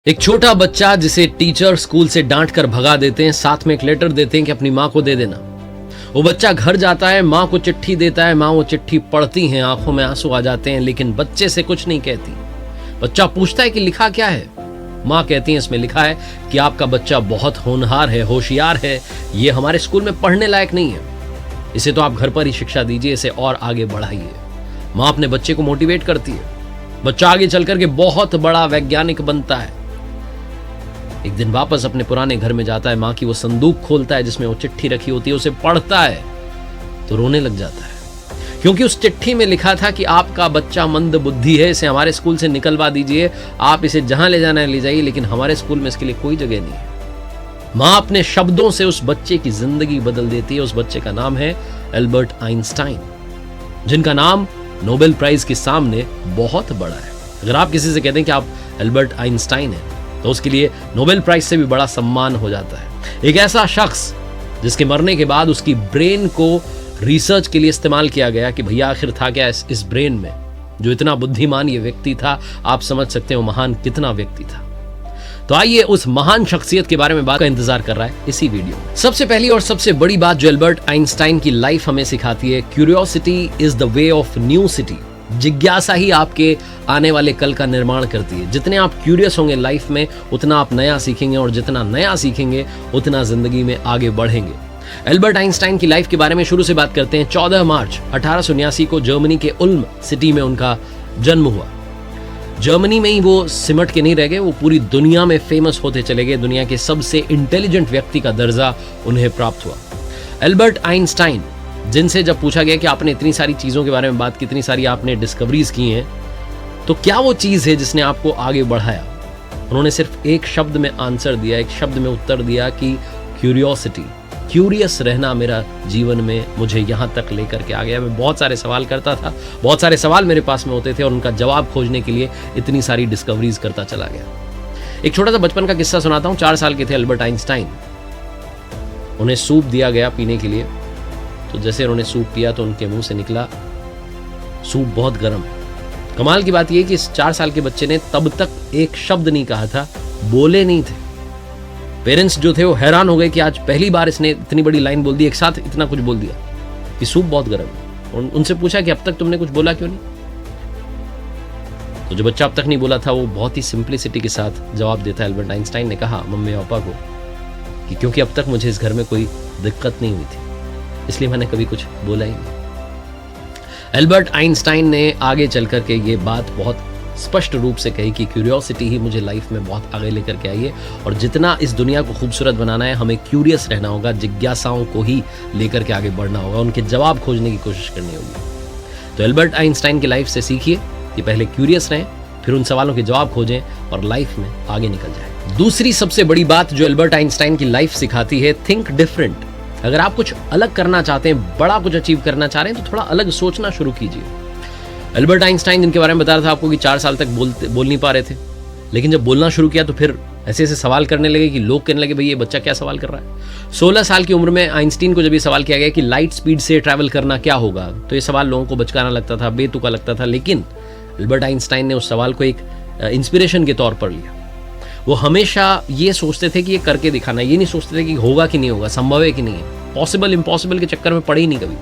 एक छोटा बच्चा जिसे टीचर स्कूल से डांट कर भगा देते हैं, साथ में एक लेटर देते हैं कि अपनी माँ को दे देना। वो बच्चा घर जाता है, माँ को चिट्ठी देता है, माँ वो चिट्ठी पढ़ती हैं, आंखों में आंसू आ जाते हैं, लेकिन बच्चे से कुछ नहीं कहती। बच्चा पूछता है कि लिखा क्या है। माँ कहती है इसमें लिखा है कि आपका बच्चा बहुत होनहार है, होशियार है, ये हमारे स्कूल में पढ़ने लायक नहीं है, इसे तो आप घर पर ही शिक्षा दीजिए, इसे और आगे बढ़ाइए। माँ अपने बच्चे को मोटिवेट करती है, बच्चा आगे चल करके बहुत बड़ा वैज्ञानिक बनता है। एक दिन वापस अपने पुराने घर में जाता है, माँ की वो संदूक खोलता है जिसमें वो चिट्ठी रखी होती है, उसे पढ़ता है तो रोने लग जाता है, क्योंकि उस चिट्ठी में लिखा था कि आपका बच्चा मंद बुद्धि है, इसे हमारे स्कूल से निकलवा दीजिए, आप इसे जहां ले जाना है ले जाइए, लेकिन हमारे स्कूल में इसके लिए कोई जगह नहीं है। माँ अपने शब्दों से उस बच्चे की जिंदगी बदल देती है। उस बच्चे का नाम है एल्बर्ट आइंस्टाइन, जिनका नाम नोबेल प्राइज के सामने बहुत बड़ा है। अगर आप किसी से कहते हैं कि आप एल्बर्ट आइंस्टाइन हैं, तो उसके लिए नोबेल प्राइज से भी बड़ा सम्मान हो जाता है। एक ऐसा शख्स जिसके मरने के बाद उसकी ब्रेन को रिसर्च के लिए इस्तेमाल किया गया कि भैया आखिर था क्या इस ब्रेन में, जो इतना बुद्धिमान ये व्यक्ति था, आप समझ सकते हो महान कितना व्यक्ति था। तो आइए उस महान शख्सियत के बारे में बात का इंतजार कर रहा है इसी वीडियो में। सबसे पहली और सबसे बड़ी बात जो एल्बर्ट आइंस्टाइन की लाइफ हमें सिखाती है, curiosity is the way of new city. जिज्ञासा ही आपके आने वाले कल का निर्माण करती है। जितने आप क्यूरियस होंगे लाइफ में, उतना आप नया सीखेंगे, और जितना नया सीखेंगे उतना जिंदगी में आगे बढ़ेंगे। एल्बर्ट आइंस्टाइन की लाइफ के बारे में शुरू से बात करते हैं। 14 मार्च 1879 को जर्मनी के उल्म सिटी में उनका जन्म हुआ। जर्मनी में ही वो सिमट के नहीं रह गए, वो पूरी दुनिया में फेमस होते चले गए। दुनिया के सबसे इंटेलिजेंट व्यक्ति का दर्जा उन्हें प्राप्त हुआ। एल्बर्ट आइंस्टाइन, जिनसे जब पूछा गया कि आपने इतनी सारी चीजों के बारे में बात की, इतनी सारी आपने डिस्कवरीज की हैं, तो क्या वो चीज है जिसने आपको आगे बढ़ाया, उन्होंने सिर्फ एक शब्द में आंसर दिया, एक शब्द में उत्तर दिया कि क्यूरियोसिटी। क्यूरियस रहना मेरा जीवन में मुझे यहाँ तक लेकर के आ गया। मैं बहुत सारे सवाल करता था, बहुत सारे सवाल मेरे पास में होते थे, और उनका जवाब खोजने के लिए इतनी सारी डिस्कवरीज करता चला गया। एक छोटा सा बचपन का किस्सा सुनाता हूँ। 4 साल के थे एल्बर्ट आइंस्टाइन, उन्हें सूप दिया गया पीने के लिए। तो जैसे उन्होंने सूप पिया तो उनके मुंह से निकला, सूप बहुत गर्म है। कमाल की बात यह कि इस 4 साल के बच्चे ने तब तक एक शब्द नहीं कहा था, बोले नहीं थे। पेरेंट्स जो थे वो हैरान हो गए कि आज पहली बार इसने इतनी बड़ी लाइन बोल दी, एक साथ इतना कुछ बोल दिया कि सूप बहुत गर्म है। उनसे पूछा कि अब तक तुमने कुछ बोला क्यों नहीं? तो जो बच्चा अब तक नहीं बोला था, वो बहुत ही सिंप्लिसिटी के साथ जवाब देता है। एल्बर्ट आइंस्टाइन ने कहा मम्मी पापा को कि क्योंकि अब तक मुझे इस घर में कोई दिक्कत नहीं हुई थी, इसलिए मैंने कभी कुछ बोला ही नहीं। एल्बर्ट आइंस्टाइन ने आगे चल करके ये बात बहुत स्पष्ट रूप से कही कि क्यूरियोसिटी ही मुझे लाइफ में बहुत आगे लेकर के आई है, और जितना इस दुनिया को खूबसूरत बनाना है, हमें क्यूरियस रहना होगा, जिज्ञासाओं को ही लेकर के आगे बढ़ना होगा, उनके जवाब खोजने की कोशिश करनी होगी। तो एल्बर्ट आइंस्टाइन की लाइफ से सीखिए कि पहले क्यूरियस रहें, फिर उन सवालों के जवाब खोजें और लाइफ में आगे निकल जाए। दूसरी सबसे बड़ी बात जो एल्बर्ट आइंस्टाइन की लाइफ सिखाती है, थिंक डिफरेंट। अगर आप कुछ अलग करना चाहते हैं, बड़ा कुछ अचीव करना चाह रहे हैं, तो थोड़ा अलग सोचना शुरू कीजिए। एल्बर्ट आइंस्टाइन, जिनके बारे में बता रहा था आपको कि 4 साल तक बोल नहीं पा रहे थे, लेकिन जब बोलना शुरू किया तो फिर ऐसे ऐसे सवाल करने लगे कि लोग कहने लगे भाई ये बच्चा क्या सवाल कर रहा है। 16 साल की उम्र में आइंस्टीन को जब ये सवाल किया गया कि लाइट स्पीड से ट्रैवल करना क्या होगा, तो ये सवाल लोगों को बचकाना लगता था, बेतुका लगता था, लेकिन एल्बर्ट आइंस्टाइन ने उस सवाल को एक इंस्पिरेशन के तौर पर लिया। वो हमेशा ये सोचते थे कि ये करके दिखाना, ये नहीं सोचते थे कि होगा कि नहीं होगा, संभव है कि नहीं है, पॉसिबल इम्पॉसिबल के चक्कर में पड़े ही नहीं कभी।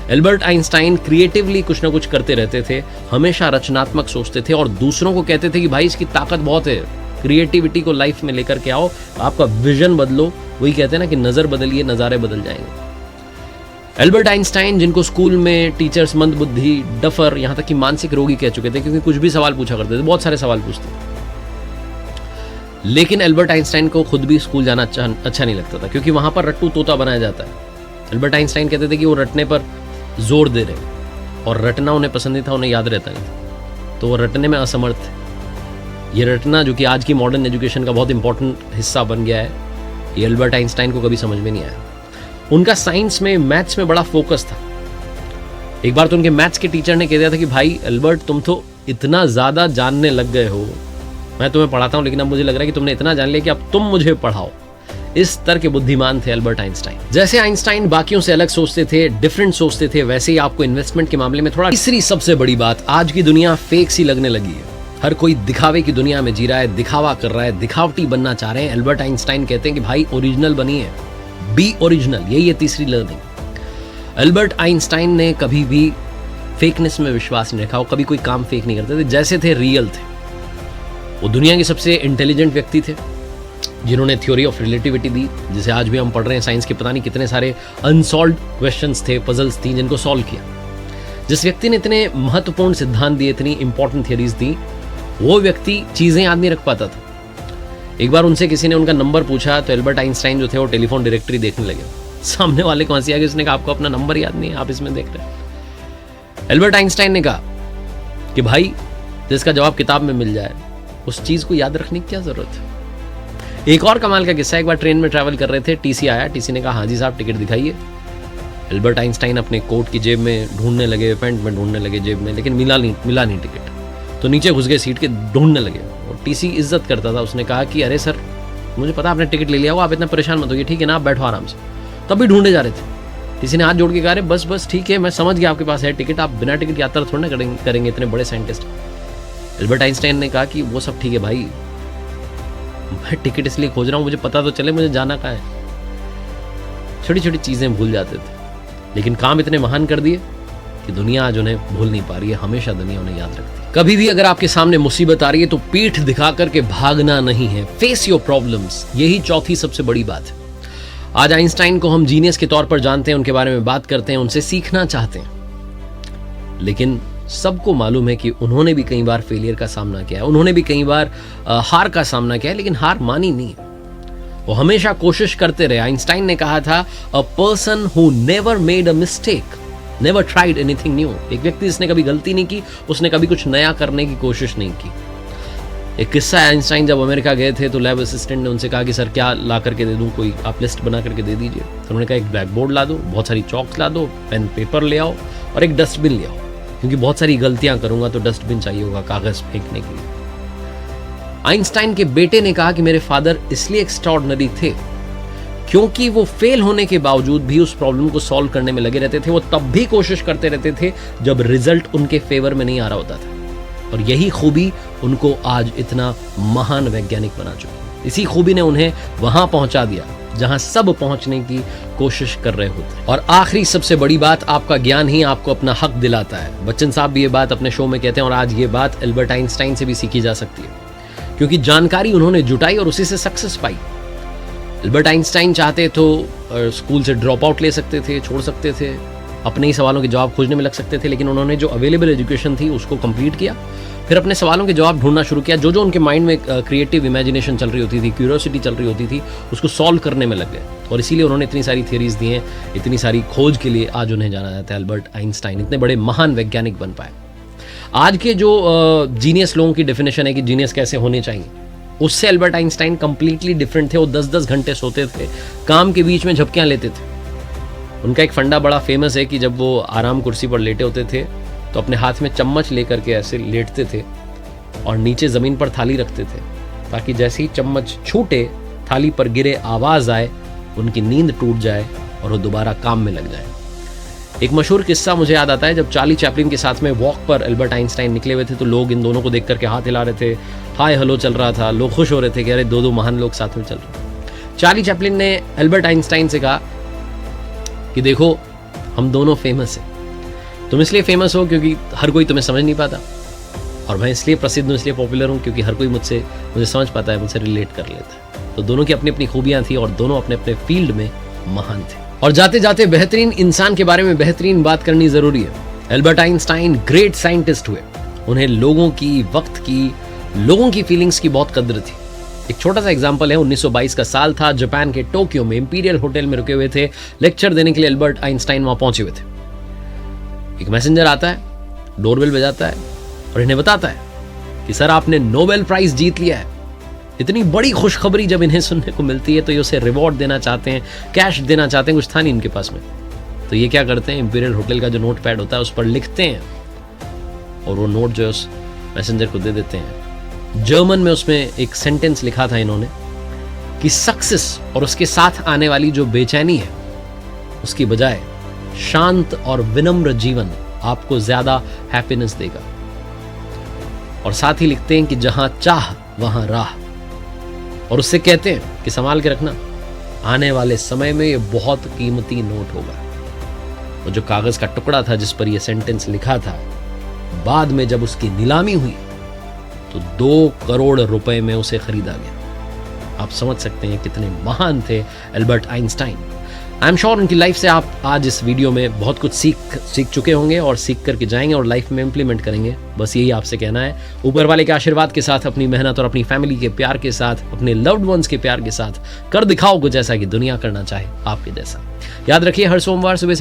एल्बर्ट आइंस्टाइन क्रिएटिवली कुछ ना कुछ करते रहते थे, हमेशा रचनात्मक सोचते थे, और दूसरों को कहते थे कि भाई इसकी ताकत बहुत है, क्रिएटिविटी को लाइफ में लेकर के आओ, आपका विजन बदलो। वही कहते हैं ना कि नजर बदलिए, नजारे बदल जाएंगे। एल्बर्ट आइंस्टाइन, जिनको स्कूल में टीचर्स मंद बुद्धि, डफर, यहाँ तक कि मानसिक रोगी कह चुके थे, क्योंकि कुछ भी सवाल पूछा करते थे, बहुत सारे सवाल पूछते थे। लेकिन एल्बर्ट आइंस्टाइन को खुद भी स्कूल जाना अच्छा नहीं लगता था, क्योंकि वहां पर रट्टू तोता बनाया जाता है। एल्बर्ट आइंस्टाइन कहते थे कि वो रटने पर जोर दे रहे, और रटना उन्हें पसंद नहीं था, उन्हें याद रहता नहीं था, तो वो रटने में असमर्थ थे। ये रटना, जो कि आज की मॉडर्न एजुकेशन का बहुत इंपॉर्टेंट हिस्सा बन गया है, ये एल्बर्ट आइंस्टाइन को कभी समझ में नहीं आया। उनका साइंस में, मैथ्स में बड़ा फोकस था। एक बार तो उनके मैथ्स के टीचर ने कह दिया था कि भाई एल्बर्ट, तुम तो इतना ज्यादा जानने लग गए हो, मैं तुम्हें पढ़ाता हूं, लेकिन अब मुझे लग रहा है कि तुमने इतना जान लिया कि अब तुम मुझे पढ़ाओ। इस तरह के बुद्धिमान थे एल्बर्ट आइंस्टाइन। जैसे आइंस्टाइन बाकियों से अलग सोचते थे, डिफरेंट सोचते थे, वैसे ही आपको इन्वेस्टमेंट के मामले में थोड़ा। तीसरी सबसे बड़ी बात, आज की दुनिया फेक सी लगने लगी है। हर कोई दिखावे की दुनिया में जी रहा है, दिखावा कर रहा है, दिखावटी बनना चाह रहे हैं। एल्बर्ट आइंस्टाइन कहते हैं कि भाई ओरिजिनल बनिए, बी ओरिजिनल। यही है तीसरी लर्निंग। एल्बर्ट आइंस्टाइन ने कभी भी फेकनेस में विश्वास नहीं रखा, वो कभी कोई काम फेक नहीं करते थे, जैसे थे रियल थे। वो दुनिया के सबसे इंटेलिजेंट व्यक्ति थे जिन्होंने थ्योरी ऑफ रिलेटिविटी दी, जिसे आज भी हम पढ़ रहे हैं। साइंस के पता नहीं कितने सारे अनसॉल्व्ड क्वेश्चंस थे, पजल्स थी, जिनको सॉल्व किया। जिस व्यक्ति ने इतने महत्वपूर्ण सिद्धांत दिए, इतनी इंपॉर्टेंट थियरीज दी, वो व्यक्ति चीजें याद नहीं रख पाता था। एक बार उनसे किसी ने उनका नंबर पूछा तो एल्बर्ट आइंस्टाइन जो थे वो टेलीफोन डायरेक्टरी देखने लगे। सामने वाले को हंसी आ गई, उसने कहा आपको अपना नंबर याद नहीं है, आप इसमें देख रहे हैं। एल्बर्ट आइंस्टाइन ने कहा कि भाई जिसका जवाब किताब में मिल जाए उस चीज को याद रखने की क्या जरूरत है। एक और कमाल का किस्सा, एक बार ट्रेन में ट्रैवल कर रहे थे, टीसी आया, टीसी ने कहा हाँ जी साहब टिकट दिखाइए। एल्बर्ट आइंस्टाइन अपने कोट की जेब में ढूंढने लगे, पैंट में ढूंढने लगे जेब में, लेकिन मिला नहीं टिकट। तो नीचे घुस गए सीट के, ढूंढने लगे। और टीसी इज्जत करता था, उसने कहा कि अरे सर मुझे पता आपने टिकट ले लिया होगा, आप इतना परेशान मत होइए, ठीक है ना, आप बैठो आराम से। तब भी ढूंढे जा रहे थे। टीसी ने हाथ जोड़ के कहा अरे बस ठीक है, मैं समझ गया आपके पास है टिकट, आप बिना टिकट यात्रा थोड़ा ना करेंगे इतने बड़े साइंटिस्ट। एल्बर्ट आइंस्टाइन ने कहा कि वो सब ठीक है भाई, मैं टिकट इसलिए खोज रहा हूँ मुझे पता तो चले मुझे जाना कहाँ है। छोटी छोटी चीजें भूल जाते थे, लेकिन काम इतने महान कर दिए कि दुनिया आज उन्हें भूल नहीं पा रही है, हमेशा दुनिया उन्हें याद रखती है। कभी भी अगर आपके सामने मुसीबत आ रही है तो पीठ दिखा करके भागना नहीं है, फेस योर प्रॉब्लम्स। यही चौथी सबसे बड़ी बात है। आज आइंस्टाइन को हम जीनियस के तौर पर जानते हैं, उनके बारे में बात करते हैं, उनसे सीखना चाहते हैं, लेकिन सबको मालूम है कि उन्होंने भी कई बार फेलियर का सामना किया है, उन्होंने भी कई बार हार का सामना किया है, लेकिन हार मानी नहीं। वो हमेशा कोशिश करते रहे। आइंस्टाइन ने कहा था a person who never made a mistake never tried anything new. एक व्यक्ति जिसने कभी गलती नहीं की, उसने कभी कुछ नया करने की कोशिश नहीं की। एक किस्सा है, आइंस्टाइन जब अमेरिका गए थे तो लैब असिस्टेंट ने उनसे कहा कि सर क्या ला करके दे दूं, कोई आप लिस्ट बना करके दे दीजिए। तो उन्होंने कहा एक ब्लैक बोर्ड ला दो, बहुत सारी चॉक्स ला दो, पेन पेपर ले आओ और एक डस्टबिन ले आओ, क्योंकि बहुत सारी गलतियां करूंगा तो डस्टबिन चाहिए होगा कागज फेंकने के लिए। आइंस्टाइन के बेटे ने कहा कि मेरे फादर इसलिए एक्स्ट्राऑर्डिनरी थे क्योंकि वो फेल होने के बावजूद भी उस प्रॉब्लम को सॉल्व करने में लगे रहते थे। वो तब भी कोशिश करते रहते थे जब रिजल्ट उनके फेवर में नहीं आ रहा होता था, और यही खूबी उनको आज इतना महान वैज्ञानिक बना चुकी। इसी खूबी ने उन्हें वहां पहुंचा दिया जहां सब पहुंचने की कोशिश कर रहे होते। और आखिरी सबसे बड़ी बात, आपका ज्ञान ही आपको अपना हक दिलाता है। बच्चन साहब भी ये बात अपने शो में कहते हैं, और आज ये बात एल्बर्ट आइंस्टाइन से भी सीखी जा सकती है, क्योंकि जानकारी उन्होंने जुटाई और उसी से सक्सेस पाई। एल्बर्ट आइंस्टाइन चाहते तो स्कूल से ड्रॉप आउट ले सकते थे, छोड़ सकते थे, अपने ही सवालों के जवाब खोजने में लग सकते थे, लेकिन उन्होंने जो अवेलेबल एजुकेशन थी उसको कंप्लीट किया, फिर अपने सवालों के जवाब ढूंढना शुरू किया। जो उनके माइंड में क्रिएटिव इमेजिनेशन चल रही होती थी, क्यूरियोसिटी चल रही होती थी, उसको सॉल्व करने में लग गए, और इसीलिए उन्होंने इतनी सारी थियरीज दी हैं, इतनी सारी खोज के लिए आज उन्हें जाना जाता है। एल्बर्ट आइंस्टाइन इतने बड़े महान वैज्ञानिक बन पाए। आज के जो जीनियस लोगों की डेफिनेशन है कि जीनियस कैसे होने चाहिए, उससे एल्बर्ट आइंस्टाइन कंप्लीटली डिफरेंट थे। वो 10-10 घंटे सोते थे, काम के बीच में झपकियां लेते थे। उनका एक फंडा बड़ा फेमस है कि जब वो आराम कुर्सी पर लेटे होते थे तो अपने हाथ में चम्मच लेकर के ऐसे लेटते थे और नीचे जमीन पर थाली रखते थे, ताकि जैसे ही चम्मच छूटे, थाली पर गिरे, आवाज आए, उनकी नींद टूट जाए और वो दोबारा काम में लग जाए। एक मशहूर किस्सा मुझे याद आता है, जब चार्ली चैपलिन के साथ में वॉक पर एल्बर्ट आइंस्टाइन निकले हुए थे तो लोग इन दोनों को देख करके हाथ हिला रहे थे, हाय हेलो चल रहा था, लोग खुश हो रहे थे कि अरे दो महान लोग साथ में चल रहे। चार्ली चैपलिन ने एल्बर्ट आइंस्टाइन से कहा कि देखो हम दोनों फेमस हैं, तुम इसलिए फेमस हो क्योंकि हर कोई तुम्हें समझ नहीं पाता, और मैं इसलिए प्रसिद्ध हूँ, इसलिए पॉपुलर हूँ क्योंकि हर कोई मुझे समझ पाता है, मुझसे रिलेट कर लेता है। तो दोनों की अपनी अपनी खूबियां थी और दोनों अपने अपने फील्ड में महान थे। और जाते जाते बेहतरीन इंसान के बारे में बेहतरीन बात करनी जरूरी है। एल्बर्ट आइंस्टाइन ग्रेट साइंटिस्ट हुए। उन्हें लोगों की, वक्त की, लोगों की फीलिंग्स की बहुत कद्र थी। एक छोटा सा एग्जांपल है, 1922 का साल था, जापान के टोक्यो में इंपीरियल होटल में रुके हुए थे, लेक्चर देने के लिए एल्बर्ट आइंस्टाइन वहां पहुंचे हुए थे। एक मैसेंजर आता है, डोरबेल बजाता है और इन्हें बताता है कि सर आपने नोबेल प्राइज जीत लिया है। इतनी बड़ी खुशखबरी जब इन्हें सुनने को मिलती है तो ये उसे रिवॉर्ड देना चाहते हैं, कैश देना चाहते हैं, कुछ था नहीं इनके पास में। तो ये क्या करते हैं, इंपीरियल होटल का जो नोट पैड होता है उस पर लिखते हैं और वो नोट जो है उस मैसेंजर को दे देते हैं। जर्मन में उसमें एक सेंटेंस लिखा था इन्होंने कि सक्सेस और उसके साथ आने वाली जो बेचैनी है उसकी बजाय शांत और विनम्र जीवन आपको ज्यादा हैप्पीनेस देगा। और साथ ही लिखते हैं कि जहां चाह वहां राह, और उससे कहते हैं कि संभाल के रखना, आने वाले समय में ये बहुत कीमती नोट होगा। और जो कागज का टुकड़ा था जिस पर यह सेंटेंस लिखा था, बाद में जब उसकी नीलामी हुई तो 2 करोड़ रुपए में उसे खरीदा गया। आप समझ सकते हैं कितने महान थे Albert Einstein. I am sure उनकी लाइफ से आप आज इस वीडियो में बहुत कुछ सीख चुके होंगे और सीख करके जाएंगे और लाइफ में इंप्लीमेंट करेंगे। बस यही आपसे कहना है, ऊपर वाले के आशीर्वाद के साथ, अपनी मेहनत और अपनी फैमिली के प्यार के साथ, अपने लव्ड वंस के प्यार के साथ कर दिखाओ कुछ ऐसा कि दुनिया करना चाहे आपके जैसा। याद रखिए, हर सोमवार सुबह